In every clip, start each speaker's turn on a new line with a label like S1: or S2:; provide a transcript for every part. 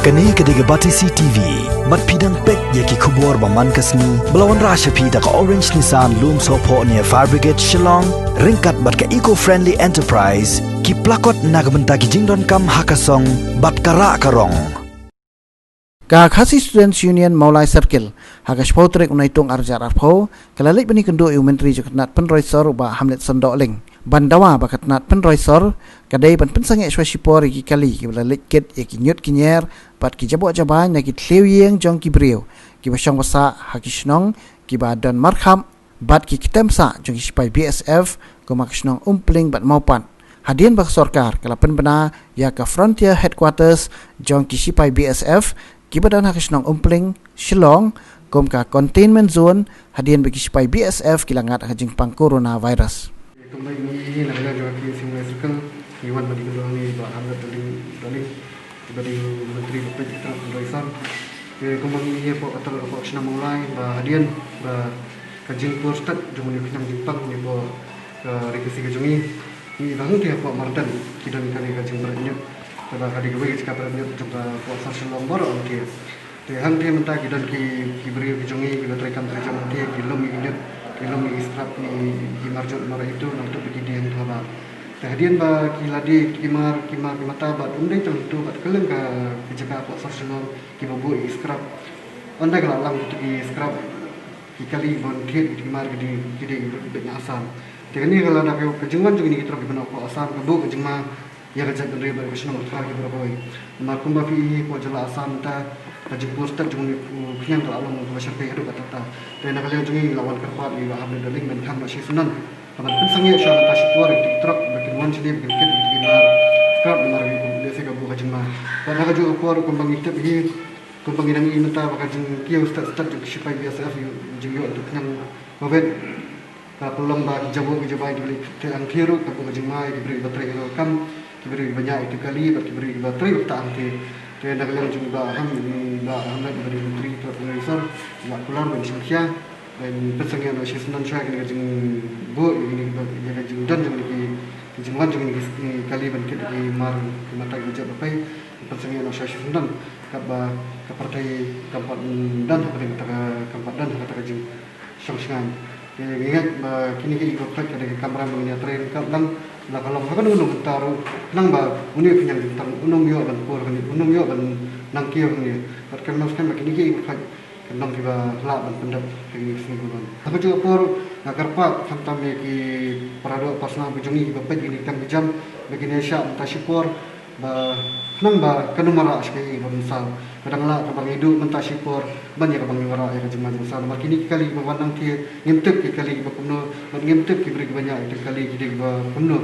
S1: Kani kediga bati CTV, mat pidang pek yaki kubur baman kasni, belawan rasha pida ka Orange Nissan Loom Sopo near Fire Brigade Shillong, ringkat bat ka eco-friendly enterprise, ki plakot nagbenta ki jingdon kam hakasong, bat kara karong.
S2: Ka Khasi Students Union Maulai Circle, hagas pautrek unaitung arjar arpo, kalalik bani kendo menteri joknat penroisor ba Hamlet Sondoling. Bandawa bakat nat penroisor, kadai ban pensang eswasipor iki kali ki balalik ket ki nyut kinyer, pat ki jabo jaban na ki tlewieng jong ki breu, ki basang basa hakisnong ki badan markham, bat ki kitemsa jong ki sipai BSF, ko makisnong umpling bat maupan. Hadian bak sorkar kalapan bena ya ka Frontier Headquarters jong ki sipai BSF, ki badan hakisnong umpling Shillong, kom ka containment zone hadian bagi sipai BSF kilangat hajing pang coronavirus.
S3: Kembali ini nak juga di Simulai Circle, Iwan badi kedua ni Pak Hamzat Daling, badi Menteri Bupati Penroisor. Kembali ini Pak Atal Pak Senam Mulai, Pak Hadian, Pak Kajing Purstat, Jumlah Kenang Jepang ni Pak Rekesi Kajungi. Ini bangun dia Pak Mardan, kita ni kali Kajing Beranjut, Pak Kadi Gawai jika Beranjut juga Pak Sarsul Lombor dia. Hang dia mentah kita ki beri Kajungi, kita terikan terjam dia, kita lom ilmu iskrap ni marjut mara itu nanti bagi dia yang thaba. Tahdian ba kiladi kimar mata bat undai tentu bat keleng ka jaga apa sosial ki babu iskrap. Anda kalau lang itu iskrap ki kali bon kit kimar gede banyak asam. Jadi ni kalau nak kejengan juga ni kita pergi benak asam kabu kejengma ya kerja dari berkesan berkah ki berapa. Markum ba fi ko jala asam ta Kajing Purstat jumlah kian kalau alam masyarakat hidup kata dan nak kalian jungi lawan kerpat di Hamlet Daling dan Ham Masih Sunan. Kapan pun sangat syarikat tasituar di truk bikin wan sini bikin kit bikin mar kerap mar biasa kabu kajing mah. Dan nak juga keluar kembang itu ini kembang ini minta kajing kiau start juga sipai biasa jengyo untuk yang mabed. Kalau pelong bagi jabai dibeli tiang kiru kabu kajing mah diberi baterai kam diberi banyak itu kali diberi baterai tak angki. Dan nak kalian juga Hamlet dari Menteri Penroisor, nak keluar dari Syria dan persengian Masih Sunan saya kena kajing bu ini kajing dan jangan kajing wan jangan kali bangkit di mar mata gajah bapai persengian Masih Sunan kaba ke partai kampat dan kampat dan kata kajing sangsangan. Ingat kini kita ikut ada kamera mengenai tren lang nak kalau kan unung taruh nang ba uni pinjam tentang unung yo ban por kan unung yo ban nang kio kan kan mas kan kini ikut kan nang tiba la ban pendap kini sini bulan aku juga por nak kerpa sampai ki parado pasna bujungi bapak ini kan jam begini syak mentasipor ba nang ba kanumara sekali misal kadang la kabang hidup mentasipor banyak kabang wara ya jemaah misal makini kali memandang ki ngintip ki kali bakumno ngintip ki beri banyak itu kali jadi ba kumno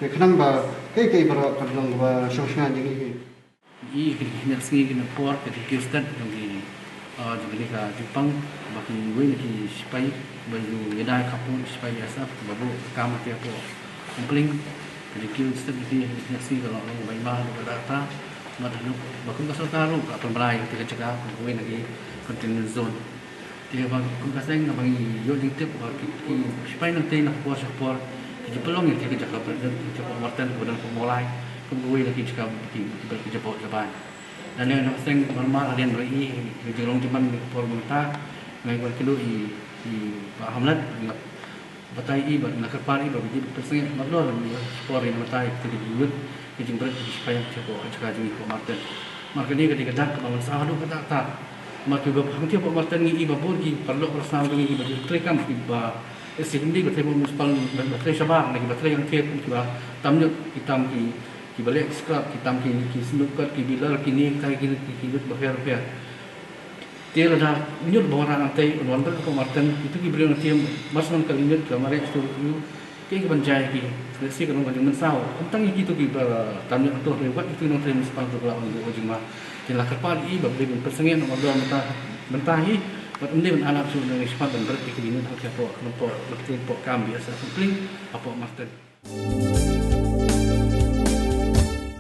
S3: ya kenang ba kai bara kadang ba sosna jingi
S4: i kini sini kini por ke Kirsten jongi jongi ka Jepang baki wen ki sipai baju yedai kapun sipai biasa babu kam ke po kompling jadi Kirsten di sini kalau orang baik mah data madanu bakun kasar taru ka pemberai ketika cakap wen lagi containment zone dia bang kun kaseng bang yo dingtip baki sipai nanti nak puas support di pelong yang kita cakap cakap martan kemudian pemulai kemudian lagi cakap di jepot jaban dan yang seng normal alian beri jelong cuman por bentar ngai gua kilo i Pak Hamlet batai i nak kerpari bagi perseng maklor por yang batai jadi bulut kijing berat supaya cakap jadi Pak Martin maka ni ketika dak bangun sahadu kata tak maka hang tiap Pak Martin ngi babur ki perlu rasam ngi bagi trekam tiba sehingga baterai municipal dan baterai Sabah lagi baterai yang tiap tiba tamnya hitam ki balik scrap hitam ki sendukat ki bilar kini kai kini ki bahaya dia ada nyut bawa rantai wonder ke Martin itu ki beliau nanti mas nang kali nyut ke mari itu ki banjai ki seleksi kan ngajeng mensau tentang itu ki tamnya tu lewat itu nang terima municipal tu lah untuk ujung mah jelah kepal i babli persengian nomor 2 mentahi buat undi anak sudah dari sepat dan berarti kini nak siapa kelompok berarti pok kami biasa simpling apa Martin